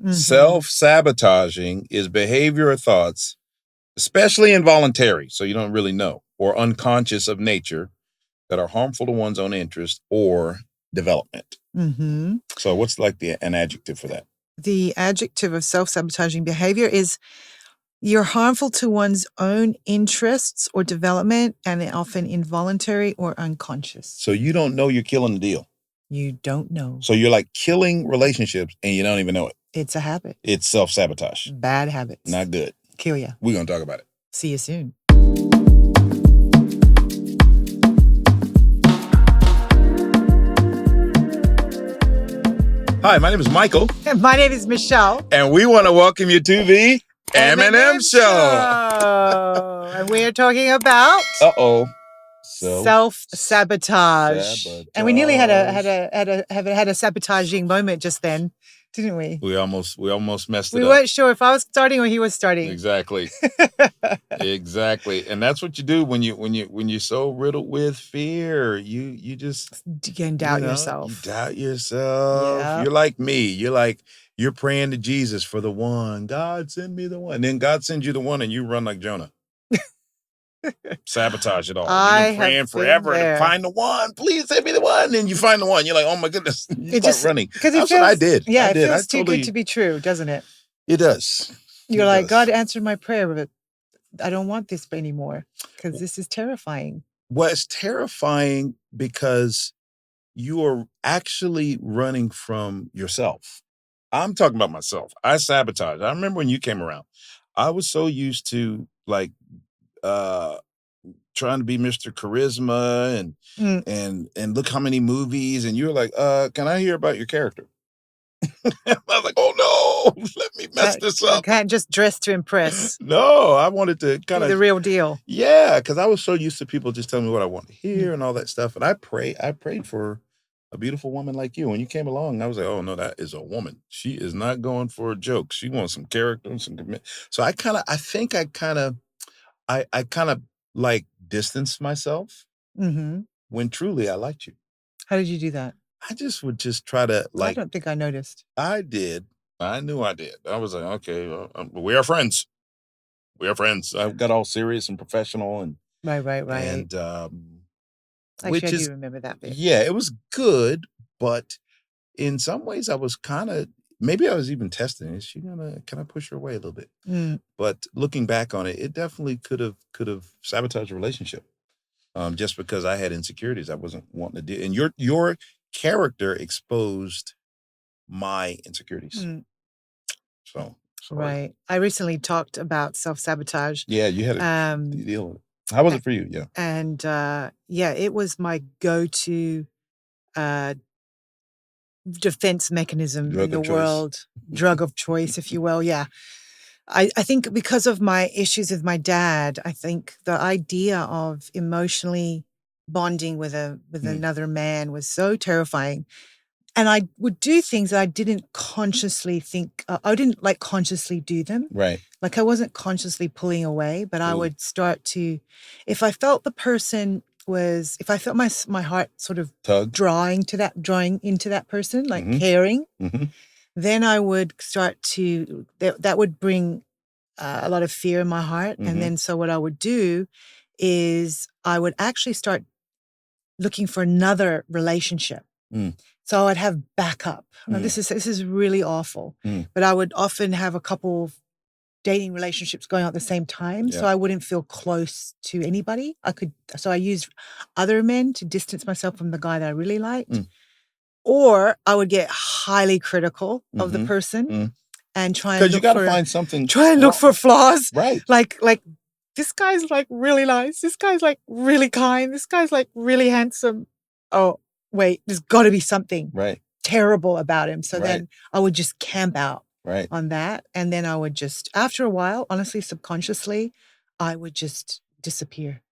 Mm-hmm. Self-sabotaging is behavior or thoughts, especially involuntary, so you don't really know, or unconscious of nature, that are harmful to one's own interest or development. Mm-hmm. So what's like an adjective for that? The adjective of self-sabotaging behavior is you're harmful to one's own interests or development, and they're often involuntary or unconscious. So you don't know you're killing the deal. You don't know. So you're like killing relationships and you don't even know it. It's a habit. It's self-sabotage. Bad habits. Not good. Kill ya. We're going to talk about it. See you soon. Hi, my name is Michael. And my name is Michele. And we want to welcome you to the M&M Show. And we are talking about self-sabotage. And we nearly had a sabotaging moment just then, didn't we? We almost messed it up. We weren't sure if I was starting or he was starting. Exactly. Exactly. And that's what you do when you're so riddled with fear. You just can doubt yourself. You doubt yourself. Yep. You're like me. You're praying to Jesus for the one. God, send me the one. And then God sends you the one and you run like Jonah. Sabotage it all. You've been praying forever to find the one. Please send me the one. And you find the one. You're like, oh my goodness. You start running. That's what I did. Yeah, it feels too good to be true, doesn't it? It does. You're like, God answered my prayer, but I don't want this anymore because this is terrifying. Well, it's terrifying because you are actually running from yourself. I'm talking about myself. I sabotage. I remember when you came around. I was so used to trying to be Mr. Charisma and look how many movies, and you were like, can I hear about your character? I was like, oh no, let me mess this up. I can't just dress to impress. No, I wanted to kind of the real deal. Yeah, because I was so used to people just telling me what I want to hear and all that stuff. And I prayed for a beautiful woman like you. When you came along, I was like, oh no, that is a woman. She is not going for a joke. She wants some character and some commitment. So I kind of like distanced myself when truly I liked you. How did you do that? I just would try to I don't think I noticed. I did. I knew I did. I was like, okay, we are friends. We are friends. I got all serious and professional and right. And actually, I do remember that bit. Yeah, it was good, but in some ways I was kind of maybe I was even testing. Is she gonna kind of push her away a little bit? But looking back on it, it definitely could have sabotaged a relationship. Just because I had insecurities, I wasn't wanting to do. And your character exposed my insecurities. So right. I recently talked about self-sabotage. Yeah, you had a deal with it. How was it for you? Yeah. And it was my go-to defense mechanism in the world. Drug of choice, if you will. Yeah. I think because of my issues with my dad, I think the idea of emotionally bonding with another man was so terrifying. And I would do things that I didn't consciously think. I didn't consciously do them. Right. Like I wasn't consciously pulling away, but I would start to, if I felt if I felt my heart sort of drawing into that person, like caring, then I would start to, that would bring a lot of fear in my heart. And then so what I would do is I would actually start looking for another relationship. So I'd have backup. Now, this is really awful, but I would often have a couple of dating relationships going on at the same time, so I wouldn't feel close to anybody. So I used other men to distance myself from the guy that I really liked, or I would get highly critical of the person and try and look for flaws, right? Like this guy's like really nice. This guy's like really kind. This guy's like really handsome. Oh. Wait, there's got to be something terrible about him. So then I would just camp out on that. And then I would just, after a while, honestly, subconsciously, I would just disappear.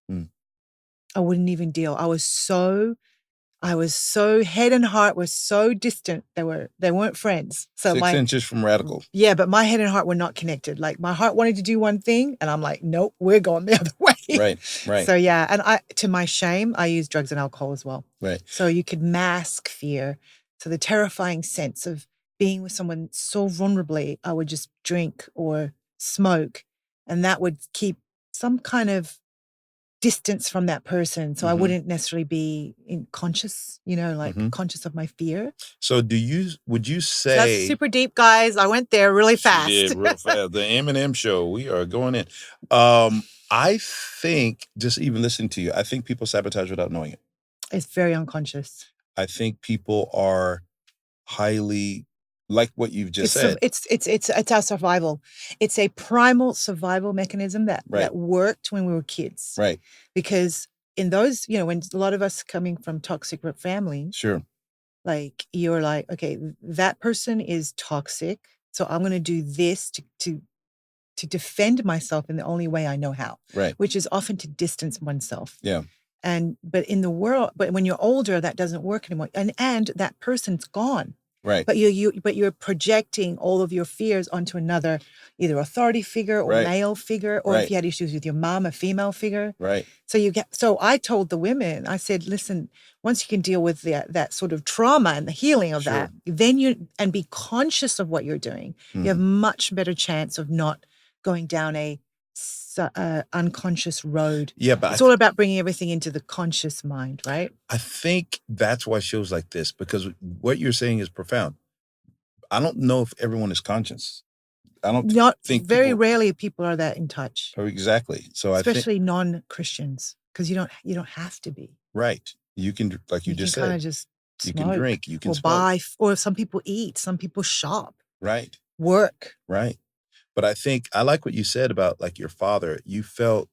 I wouldn't even deal. I was so head and heart were so distant. They weren't friends. So 6 inches from radical. Yeah, but my head and heart were not connected. Like my heart wanted to do one thing and I'm like, nope, we're going the other way. Right. So yeah, and to my shame, I use drugs and alcohol as well. Right. So you could mask fear. So the terrifying sense of being with someone so vulnerably, I would just drink or smoke, and that would keep some kind of distance from that person. So I wouldn't necessarily be conscious, conscious of my fear. So would you say... So that's super deep, guys. I went there really fast. She did real fast. The M&M show, we are going in. I think, just even listening to you, I think people sabotage without knowing it. It's very unconscious. I think people are highly, like what you've just said. It's our survival. It's a primal survival mechanism that worked when we were kids. Right. Because in those, when a lot of us coming from toxic families. Sure. Like, you're like, okay, that person is toxic, so I'm going to do this to defend myself in the only way I know how. Right. Which is often to distance oneself. Yeah. But in the world, but when you're older, that doesn't work anymore. And that person's gone. Right. But you're projecting all of your fears onto another, either authority figure or male figure, or if you had issues with your mom, a female figure. Right. So I told the women, I said, listen, once you can deal with that sort of trauma and the healing of that, then and be conscious of what you're doing, you have much better chance of not going down a unconscious road. Yeah, but it's all about bringing everything into the conscious mind, right? I think that's why shows like this, because what you're saying is profound. I don't know if everyone is conscious. I don't think very rarely people are that in touch. Oh, exactly. So especially non-Christians, because you don't have to be. Right. You can, like you just said, kind of just you can drink, you can smoke. Buy, or some people eat, some people shop. Right. Work. Right. But I think I like what you said about, like, your father. You felt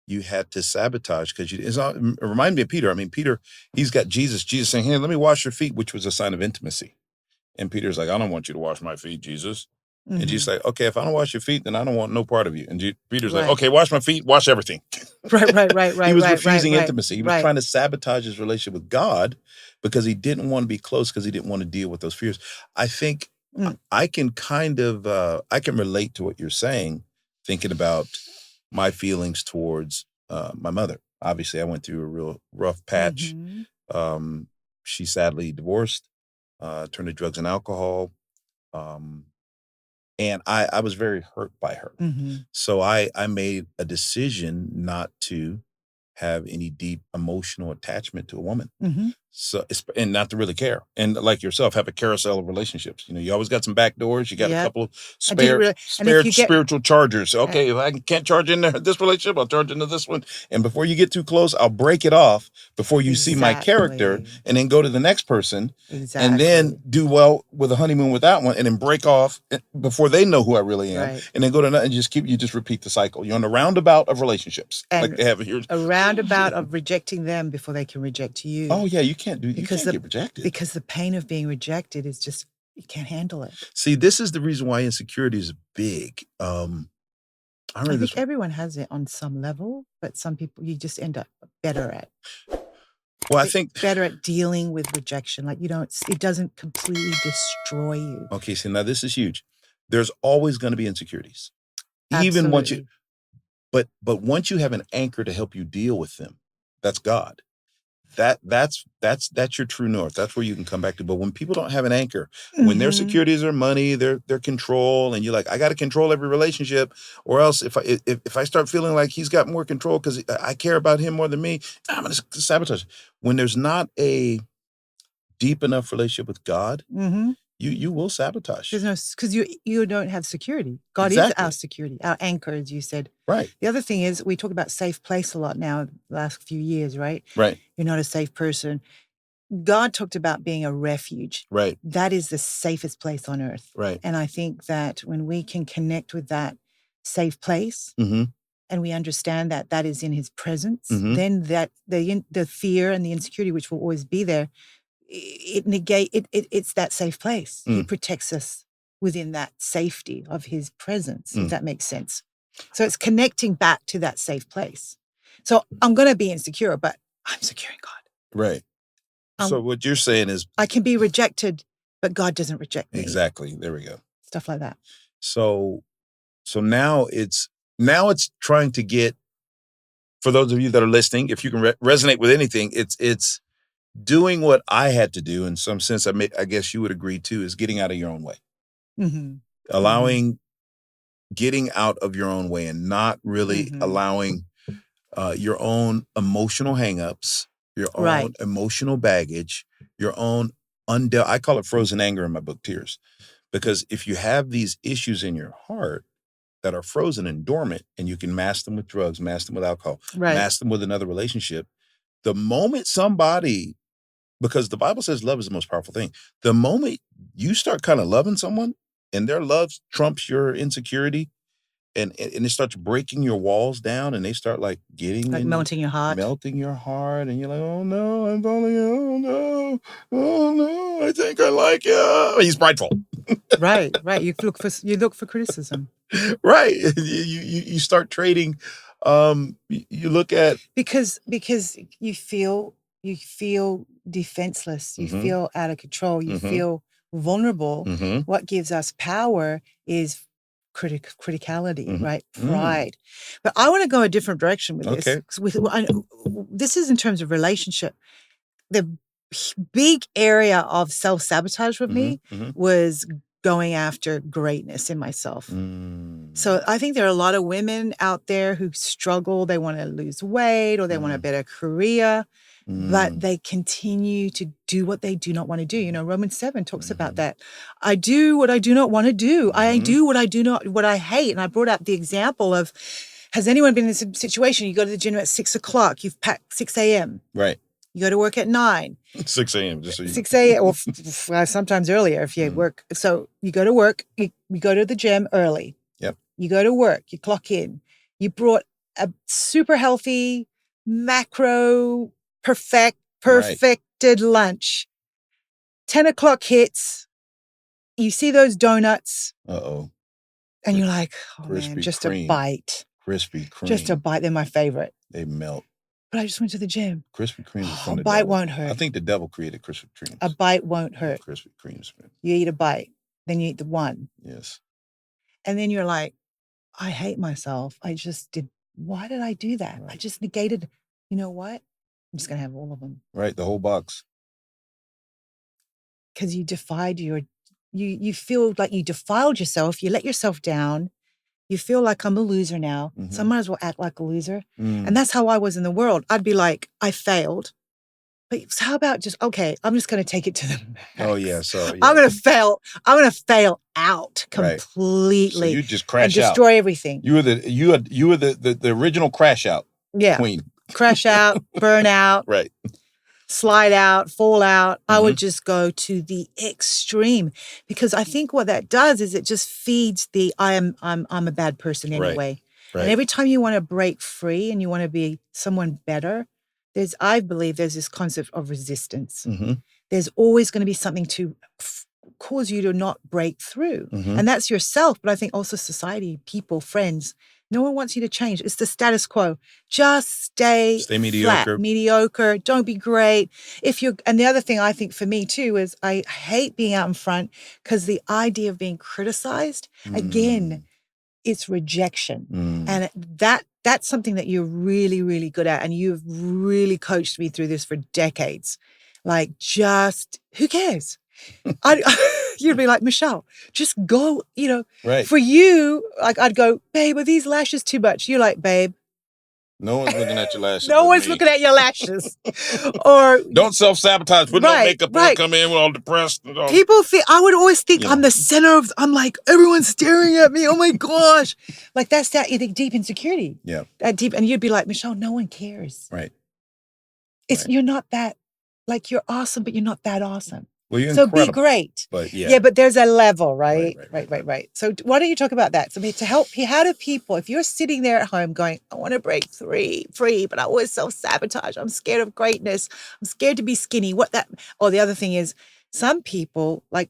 you had to sabotage because it reminded me of Peter. I mean, Peter, he's got Jesus saying, hey, let me wash your feet, which was a sign of intimacy. And Peter's like, I don't want you to wash my feet, Jesus. And Jesus like, okay, if I don't wash your feet, then I don't want no part of you. And Peter's like, okay, wash my feet, wash everything. Right. He was refusing intimacy. He was trying to sabotage his relationship with God because he didn't want to be close, because he didn't want to deal with those fears. I think I can kind of, I can relate to what you're saying, thinking about my feelings towards my mother. Obviously, I went through a real rough patch. She sadly divorced, turned to drugs and alcohol. And I was very hurt by her. So I made a decision not to have any deep emotional attachment to a woman. So, and not to really care. And like yourself, have a carousel of relationships. You always got some back doors. You got a couple of spiritual chargers. Okay, if I can't charge in this relationship, I'll charge into this one. And before you get too close, I'll break it off before you see my character, and then go to the next person. And then do well with a honeymoon with that one, and then break off before they know who I really am. And then go to another, and just repeat the cycle. You're on the roundabout of relationships. And like they have here. A roundabout of rejecting them before they can reject you. Oh yeah, you can't get rejected. Because the pain of being rejected is just, you can't handle it. See, this is the reason why insecurity is big. I think everyone has it on some level, but some people you just end up better at. Well, I think better at dealing with rejection. Like it doesn't completely destroy you. Okay, so now this is huge. There's always going to be insecurities. Absolutely. Even once but once you have an anchor to help you deal with them, that's God. That's your true north. That's where you can come back to. But when people don't have an anchor, when their securities are money, their control, and you're like, I got to control every relationship, or else if I start feeling like he's got more control because I care about him more than me, I'm gonna sabotage. When there's not a deep enough relationship with God, you will sabotage. There's no, because you don't have security. God is our security, our anchor, as you said. Right. The other thing is, we talk about safe place a lot now, the last few years, right? Right. You're not a safe person. God talked about being a refuge. Right. That is the safest place on earth. Right. And I think that when we can connect with that safe place, and we understand that that is in His presence, then that the fear and the insecurity, which will always be there, it's that safe place. He protects us within that safety of His presence, if that makes sense. So it's connecting back to that safe place. So I'm going to be insecure, but I'm secure in God. Right. So what you're saying is, I can be rejected, but God doesn't reject me. Exactly. There we go. Stuff like that. So now it's trying to get, for those of you that are listening, if you can resonate with anything, it's doing what I had to do in some sense, I guess you would agree too, is getting out of your own way. Getting out of your own way and not really allowing your own emotional hangups, your own emotional baggage, your own I call it frozen anger in my book, Tears. Because if you have these issues in your heart that are frozen and dormant, and you can mask them with drugs, mask them with alcohol, mask them with another relationship, the moment somebody, because the Bible says love is the most powerful thing, the moment you start kind of loving someone and their love trumps your insecurity, and it starts breaking your walls down, and they start like getting like melting your heart, and you're like, oh no, I'm falling, oh no, I think I like you. He's prideful. right. You look for criticism. Right. You start trading. You look at because you feel defenseless. You feel out of control. You feel vulnerable. What gives us power is criticality, right? Pride. But I want to go a different direction with this. This is in terms of relationship. The big area of self-sabotage with me was going after greatness in myself. So I think there are a lot of women out there who struggle. They want to lose weight or they want a better career, but they continue to do what they do not want to do. You know, Romans 7 talks about that. I do what I do not want to do. I do what I hate. And I brought up the example of, has anyone been in this situation? You go to the gym at 6 o'clock, you've packed 6 a.m. Right. You go to work at 9. 6 a.m. Just so 6 a.m. or sometimes earlier if you work. So you go to work, you go to the gym early. Yep. You go to work, you clock in. You brought a super healthy, macro, perfected lunch. 10 o'clock hits. You see those donuts. Uh-oh. And you're like, oh man, just a bite. Krispy Kreme. Just a bite. They're my favorite. They melt. But I just went to the gym. Krispy Kreme is from the devil. A bite devil. won't hurt. I think the devil created Krispy Kreme. A bite won't hurt. Krispy Kremes. You eat a bite, then you eat the one. Yes. And then you're like, I hate myself. Why did I do that? Right. I just negated, you know what? I'm just going to have all of them. Right, the whole box. Because you you feel like you defiled yourself. You let yourself down. You feel like I'm a loser now. So I might as well act like a loser. And that's how I was in the world. I'd be like, I failed. But how about I'm just going to take it to the max. Oh, yeah. So yeah. I'm going to fail out completely. Right. So you just crash and destroy everything. You were the original crash out queen. Crash out, burn out. Right. Slide out, fall out. I would just go to the extreme because I think what that does is it just feeds the I'm a bad person anyway. Right. And every time you want to break free and you want to be someone better, I believe there's this concept of resistance. There's always going to be something to cause you to not break through. And that's yourself, but I think also society, people, friends. No one wants you to change. It's the status quo. Just stay mediocre. Don't be great. And the other thing I think for me too is I hate being out in front because the idea of being criticized, again, it's rejection. And that's something that you're really, really good at. And you've really coached me through this for decades. Like, just, who cares? You'd be like, Michele, just go, for you, like I'd go, babe, are these lashes too much? You're like, babe. No one's looking at your lashes. No one's looking at your lashes. Or don't self-sabotage. Put no makeup on, come in, we're all depressed. And all. People think, I would always think I'm the center of, I'm like, everyone's staring at me. Oh my gosh. Like that's that deep insecurity. Yeah. That deep, and you'd be like, Michele, no one cares. Right. You're not that, like you're awesome, but you're not that awesome. Well, you're so incredible. Be great. But but there's a level, right? Right. So why don't you talk about that? So to help, how do people, if you're sitting there at home going, I want to break free, but I always self-sabotage. I'm scared of greatness. I'm scared to be skinny. The other thing is some people are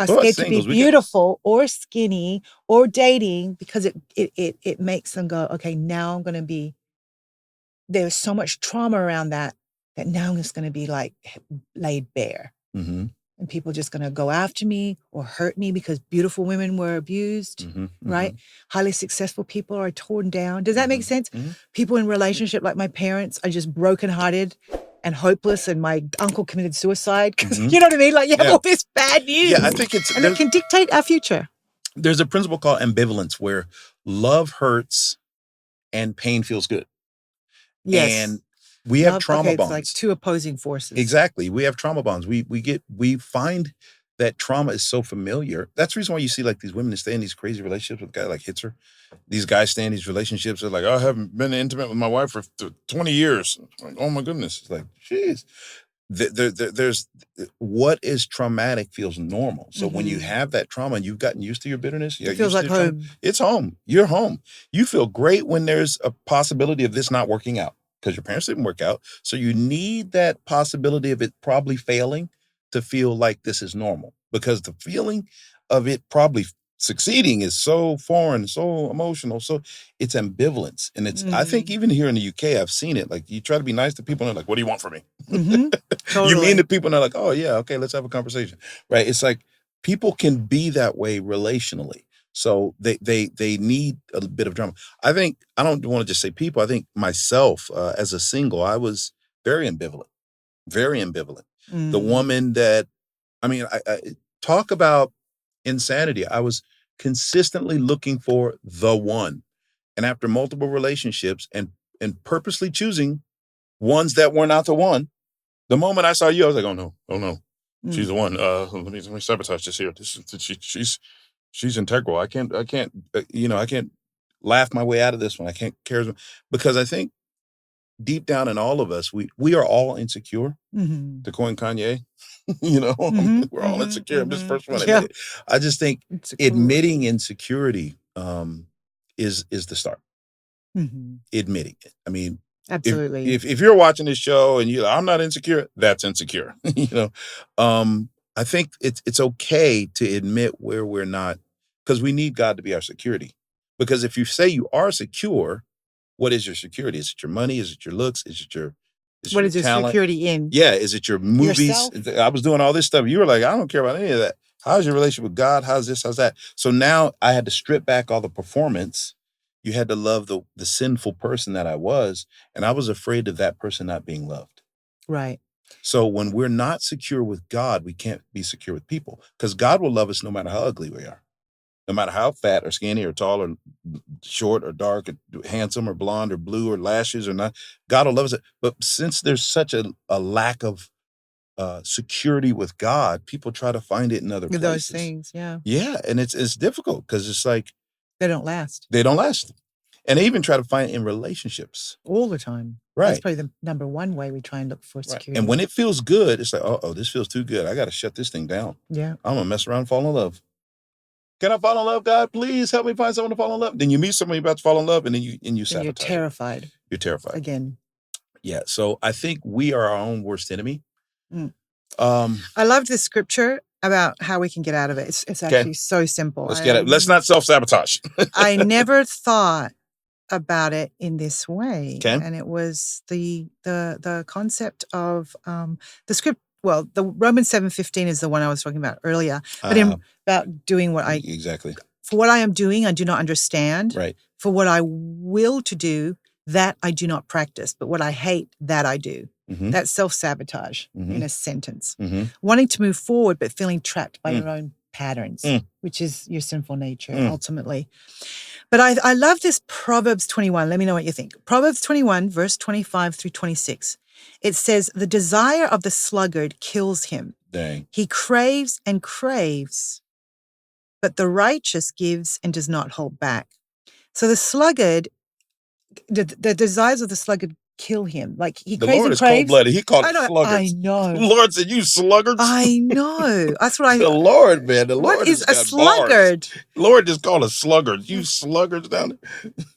scared to be beautiful or skinny or dating because it makes them go, okay, now I'm going to be, there's so much trauma around that now I'm just going to be like laid bare. And people are just going to go after me or hurt me because beautiful women were abused, right? Highly successful people are torn down. Does that make sense? People in relationship like my parents are just brokenhearted and hopeless, and my uncle committed suicide. You know what I mean? Like, you have all this bad news. Yeah, I think and it can dictate our future. There's a principle called ambivalence where love hurts and pain feels good. Yes. And we have trauma bonds. It's like two opposing forces. Exactly. We have trauma bonds. We find that trauma is so familiar. That's the reason why you see like these women that stay in these crazy relationships with a guy like hits her. These guys stay in these relationships. They're like, I haven't been intimate with my wife for 20 years. Like, oh my goodness. It's like, jeez. There's what is traumatic feels normal. So when you have that trauma and you've gotten used to your bitterness, it feels like home. It's home. You're home. You feel great when there's a possibility of this not working out because your parents didn't work out. So you need that possibility of it probably failing to feel like this is normal, because the feeling of it probably succeeding is so foreign, so emotional. So it's ambivalence. And it's, I think even here in the UK, I've seen it. Like you try to be nice to people and they're like, what do you want from me? Totally. You mean to people and they're like, oh yeah, okay, let's have a conversation. Right. It's like people can be that way relationally. So they need a bit of drama. I think, I don't want to just say people, I think myself as a single, I was very ambivalent. The woman that, I mean, I talk about insanity. I was consistently looking for the one. And after multiple relationships and purposely choosing ones that were not the one, the moment I saw you, I was like, oh no. She's the one. Let me sabotage this here. She's integral. I can't, I can't laugh my way out of this one. I can't care, because I think deep down in all of us, we are all insecure. To coin Kanye, we're all insecure. I'm just the first one to admit it. I just think admitting insecurity is the start. Admitting it. I mean, absolutely. If you're watching this show and you're like, I'm not insecure, that's insecure. I think it's okay to admit where we're not, because we need God to be our security. Because if you say you are secure, what is your security? Is it your money? Is it your looks? Is it your what is your talent? Security in? Yeah. Is it your movies? Yourself? I was doing all this stuff. You were like, I don't care about any of that. How's your relationship with God? How's this? How's that? So now I had to strip back all the performance. You had to love the sinful person that I was. And I was afraid of that person not being loved. Right. So when we're not secure with God, we can't be secure with people, because God will love us no matter how ugly we are. No matter how fat or skinny or tall or short or dark or handsome or blonde or blue or lashes or not, God will love us. But since there's such a lack of security with God, people try to find it in other places. Those things, yeah. Yeah, and it's difficult because it's like they don't last. And they even try to find it in relationships. All the time. Right. That's probably the number one way we try and look for security. Right. And when it feels good, it's like, oh, this feels too good. I got to shut this thing down. Yeah. I'm going to mess around and fall in love. Can I fall in love, God? Please help me find someone to fall in love. Then you meet someone you're about to fall in love, and then you sabotage. You're terrified. You're terrified. Again. Yeah. So I think we are our own worst enemy. I love this scripture about how we can get out of it. It's actually so simple. Let's get it. Let's not self-sabotage. I never thought about it in this way. Okay. And it was the concept of the script. Well, the Romans 7:15 is the one I was talking about earlier. But about doing what I exactly. For what I am doing, I do not understand. Right. For what I will to do, that I do not practice. But what I hate, that I do. That's self-sabotage in a sentence. Wanting to move forward, but feeling trapped by your own patterns, which is your sinful nature, ultimately. But I love this Proverbs 21. Let me know what you think. Proverbs 21, verse 25 through 26. It says, the desire of the sluggard kills him. Dang. He craves and craves, but the righteous gives and does not hold back. So the sluggard, the desires of the sluggard kill him. Like he the craves Lord and is craves. cold-blooded. He called it sluggards. I know. The Lord said, you sluggards. I know. That's what The Lord, man. The Lord what is a sluggard? Bars. The Lord just called us sluggards. You sluggards down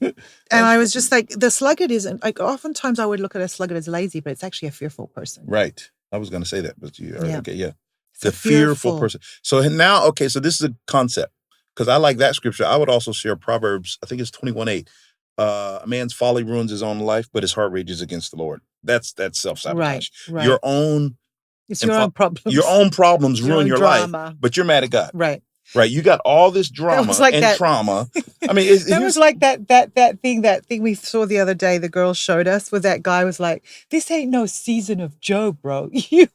there. And I was just like, the sluggard isn't, like, oftentimes I would look at a sluggard as lazy, but it's actually a fearful person. Right. I was going to say that, but you are okay. Yeah. It's the fearful person. So now, okay, so this is a concept, because I like that scripture. I would also share Proverbs, I think it's 21:8. A man's folly ruins his own life, but his heart rages against the Lord. That's self-sabotage. Right. Your own. It's your own problems. Your own problems ruin your life, but you're mad at God. Right. You got all this drama and trauma, I mean, that was like that thing we saw the other day. The girl showed us where that guy was like, "This ain't no season of Job, bro. You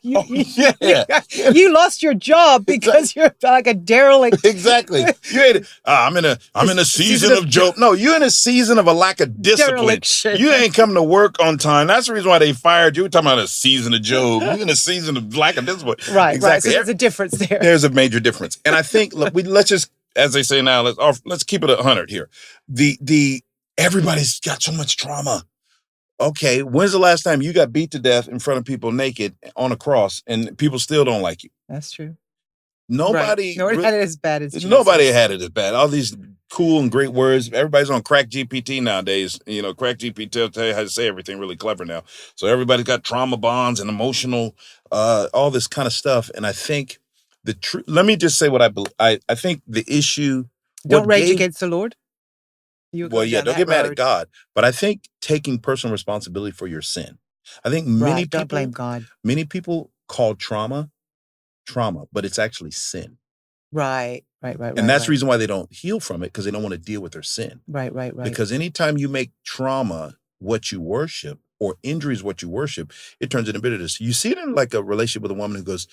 lost your job because you're like a derelict." Exactly. You ain't. I'm in a season of Job. No, you're in a season of a lack of discipline. Dereliction. You ain't coming to work on time. That's the reason why they fired you. We're talking about a season of Job. You're in a season of lack of discipline. Right. Exactly. Right. So there's a difference there. There's a major difference, and I think let's just, as they say now, let's keep it 100 here. Everybody's got so much trauma. Okay, when's the last time you got beat to death in front of people naked on a cross and people still don't like you? That's true. Nobody had it as bad as Jesus. Nobody had it as bad. All these cool and great words. Everybody's on Crack GPT nowadays. You know, Crack GPT will tell you how to say everything really clever now. So everybody's got trauma bonds and emotional, all this kind of stuff. And I think let me just say what I believe. I think the issue. Don't rage against the Lord. Well, yeah, don't get mad at God. But I think taking personal responsibility for your sin. I think many people don't blame God. Many people call trauma, but it's actually sin. Right. And that's the reason why they don't heal from it, because they don't want to deal with their sin. Right. Because anytime you make trauma what you worship, or injuries what you worship, it turns into bitterness. You see it in like a relationship with a woman who goes,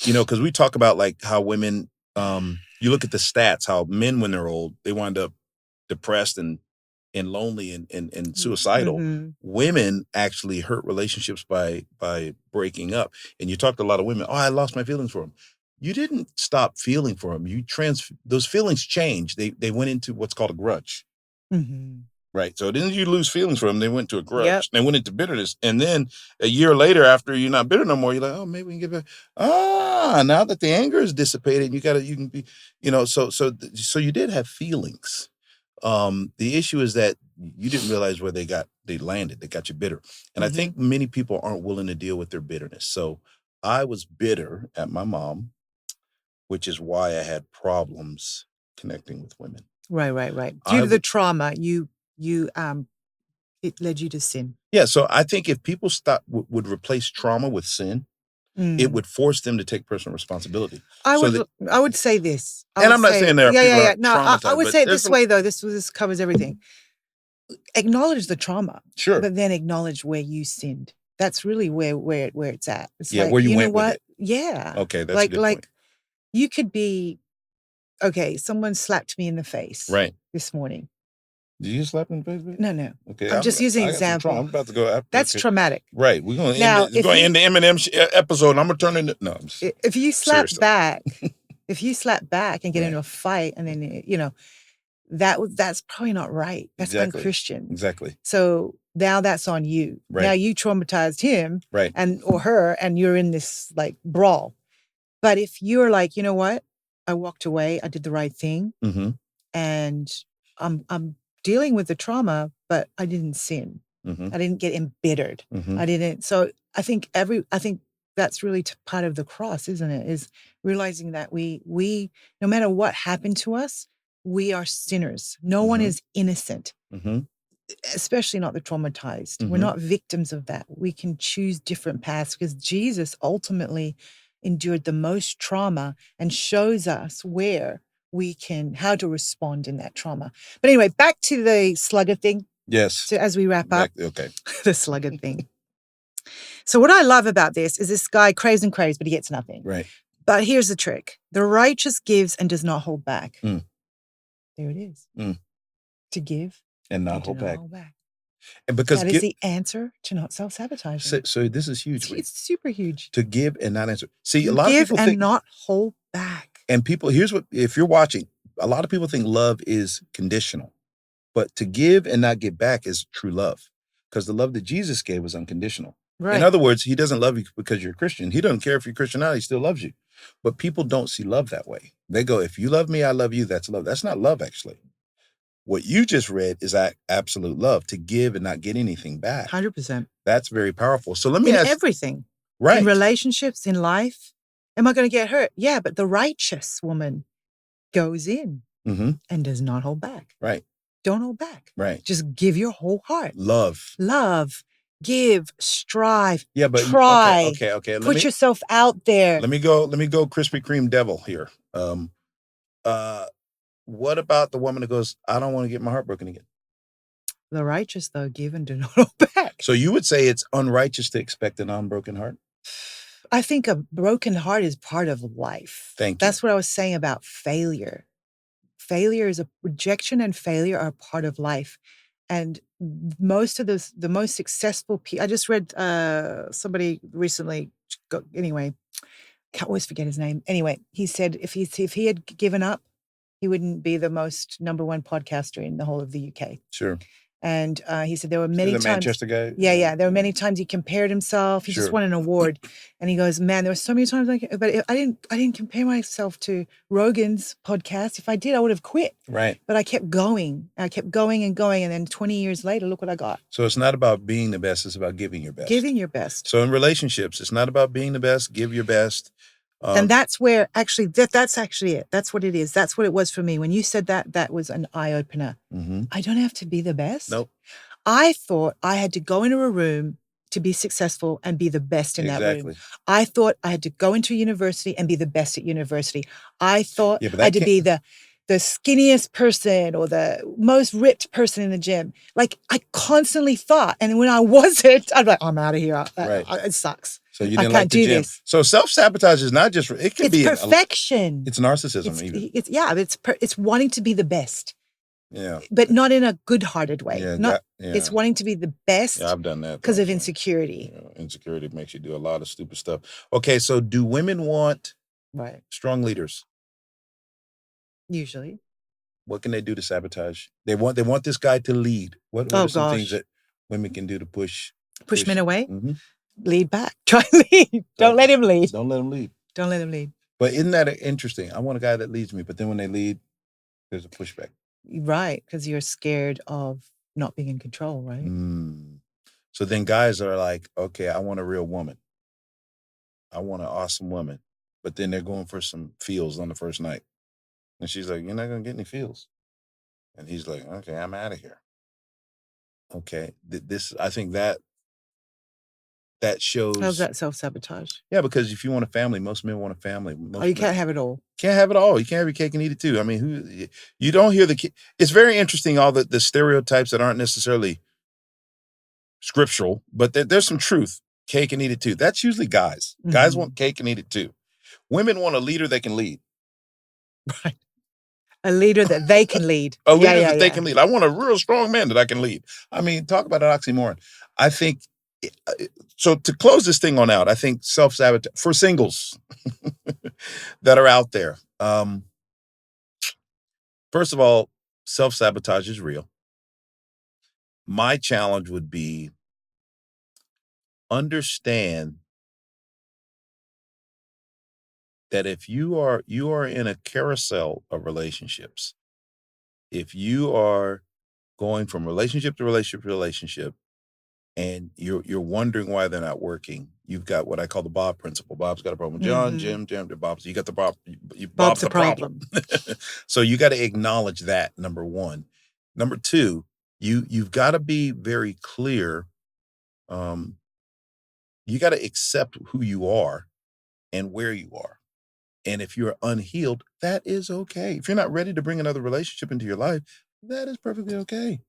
because we talk about like how women, you look at the stats, how men when they're old, they wind up depressed and lonely and suicidal. Mm-hmm. Women actually hurt relationships by breaking up. And you talk to a lot of women, I lost my feelings for him. You didn't stop feeling for him. Those feelings changed. They went into what's called a grudge. Mm-hmm. Right. So didn't you lose feelings for him? They went to a grudge. Yep. They went into bitterness. And then a year later, after you're not bitter no more, you're like, oh, maybe we can get back. Now that the anger is dissipated, you can be, so you did have feelings. The issue is that you didn't realize where they landed. They got you bitter. And mm-hmm. I think many people aren't willing to deal with their bitterness. So I was bitter at my mom, which is why I had problems connecting with women. Right. Due to the trauma, it led you to sin. Yeah. So I think if people would replace trauma with sin, it would force them to take personal responsibility. I would say this. I'm not saying there are people who are No, traumatized. I would say it this way, though. This covers everything. Acknowledge the trauma. Sure. But then acknowledge where you sinned. That's really where it's at. It's like, where you went with it. Yeah. Okay, that's a good point. You could be, someone slapped me in the face this morning. Did you slap in the face? No. Okay, I'm just using an example. I'm about to go after. That's traumatic. Right. We're going to end the Eminem episode. And I'm going to turn into... No. If you slap back, and get into a fight, and then, that's probably not right. That's unchristian. Exactly. So now that's on you. Right. Now you traumatized him or her, and you're in this like brawl. But if you're like, you know what? I walked away. I did the right thing. Mm-hmm. And I'm dealing with the trauma, but I didn't sin. Mm-hmm. I didn't get embittered. Mm-hmm. I didn't. So I think that's really part of the cross, isn't it? Is realizing that we no matter what happened to us, we are sinners. No mm-hmm. one is innocent, mm-hmm. especially not the traumatized. Mm-hmm. We're not victims of that. We can choose different paths because Jesus ultimately endured the most trauma and shows us how to respond in that trauma. But anyway, back to the sluggard thing. Yes. So as we wrap up, okay. The sluggard thing. So what I love about this is this guy craves and craves, but he gets nothing. Right. But here's the trick. The righteous gives and does not hold back. Mm. There it is. Mm. To give and not hold back. And because that is the answer to not self-sabotaging. So this is huge. It's super huge. To give and not answer. See, a lot of people give and not hold back. And people, if you're watching, a lot of people think love is conditional. But to give and not get back is true love. Because the love that Jesus gave was unconditional. Right. In other words, he doesn't love you because you're a Christian. He doesn't care if you're Christian or not. He still loves you. But people don't see love that way. They go, if you love me, I love you. That's love. That's not love, actually. What you just read is absolute love, to give and not get anything back. 100%. That's very powerful. So let me ask. Everything. Right. In relationships, in life. Am I going to get hurt? Yeah, but the righteous woman goes in mm-hmm. and does not hold back. Right. Don't hold back. Right. Just give your whole heart. Love. Give, strive, try. Okay. Put yourself out there. Let me go Krispy Kreme devil here. What about the woman that goes, I don't want to get my heart broken again? The righteous, though, give and do not hold back. So you would say it's unrighteous to expect an unbroken heart? I think a broken heart is part of life. Thank you. That's what I was saying about failure. Failure is rejection and failure are part of life. And most of the most successful people, I just read somebody recently, anyway, can't always forget his name. Anyway, he said if he had given up, he wouldn't be the most #1 podcaster in the whole of the UK. Sure. And he said there were many times. Manchester guy? Yeah. There were many times he compared himself. He just won an award, and he goes, "Man, there were so many times but I didn't compare myself to Rogan's podcast. If I did, I would have quit. Right. But I kept going. I kept going and going, and then 20 years later, look what I got. So it's not about being the best; it's about giving your best. Giving your best. So in relationships, it's not about being the best. Give your best. And that's where actually that's actually it. That's what it is. That's what it was for me. When you said that, that was an eye opener. Mm-hmm. I don't have to be the best. Nope. I thought I had to go into a room to be successful and be the best in that room. I thought I had to go into university and be the best at university. I thought I had to be the skinniest person or the most ripped person in the gym. Like I constantly thought, and when I wasn't, I'd be like, I'm out of here. It sucks. So you didn't like the gym. This. So self-sabotage is not just, it can be perfection. It's narcissism even. It's wanting to be the best. Yeah. But not in a good-hearted way. Yeah, It's wanting to be the best. Yeah, I've done that. Because of insecurity. Insecurity makes you do a lot of stupid stuff. Okay, so do women want strong leaders? Usually. What can they do to sabotage? They want this guy to lead. What are some things that women can do to push men away? Mm-hmm. Lead back. Try and lead. Don't let him lead. Don't let him lead. Don't let him lead. But isn't that interesting? I want a guy that leads me, but then when they lead, there's a pushback. Right, because you're scared of not being in control, right? So then guys are like, okay, I want a real woman. I want an awesome woman. But then they're going for some feels on the first night. And she's like, you're not going to get any feels. And he's like, okay, I'm out of here. Okay, I think that shows. How's that self-sabotage? Yeah, because if you want a family, most men want a family. You can't have it all. Can't have it all. You can't have your cake and eat it too. I mean, you don't hear it's very interesting, all the stereotypes that aren't necessarily scriptural, but there's some truth. Cake and eat it too. That's usually guys. Mm-hmm. Guys want cake and eat it too. Women want a leader that can lead. Right. A leader that they can lead. A leader that they can lead. I want a real strong man that I can lead. I mean, talk about an oxymoron. I think, so to close this thing on out, I think self-sabotage for singles that are out there. First of all, self-sabotage is real. My challenge would be understand that if you are in a carousel of relationships, if you are going from relationship to relationship to relationship, and you're wondering why they're not working, you've got what I call the Bob principle. Bob's got a problem with John, Jim, Bob's. You got the Bob. Bob's the problem. So you got to acknowledge that, number one. Number two, you've got to be very clear. You got to accept who you are and where you are. And if you're unhealed, that is okay. If you're not ready to bring another relationship into your life, that is perfectly okay.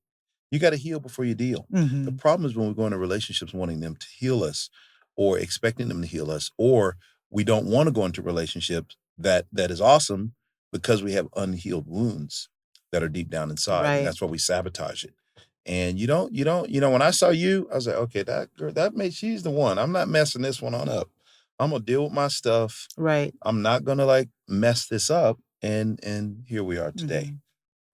You got to heal before you deal. Mm-hmm. The problem is when we go into relationships wanting them to heal us or expecting them to heal us, or we don't want to go into relationships that is awesome because we have unhealed wounds that are deep down inside. Right. And that's why we sabotage it. And you don't, when I saw you, I was like, okay, that girl, she's the one. I'm not messing this one on up. I'm going to deal with my stuff. Right. I'm not going to mess this up. And here we are today.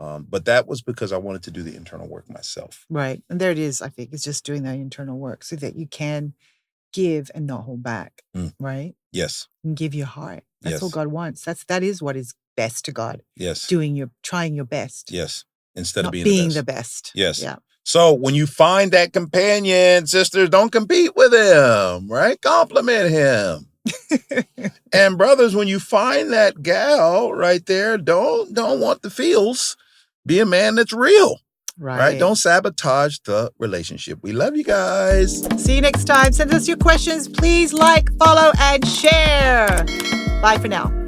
Mm-hmm. But that was because I wanted to do the internal work myself. Right. And there it is. I think it's just doing that internal work so that you can give and not hold back. Right. Yes. And give your heart. That's what God wants. That is what is best to God. Yes. Trying your best. Yes. Instead of being the best. Yes. Yeah. So when you find that companion, sisters, don't compete with him, right? Compliment him. And brothers, when you find that gal right there, don't want the feels. Be a man that's real. Right. Don't sabotage the relationship. We love you guys. See you next time. Send us your questions. Please like, follow, and share. Bye for now.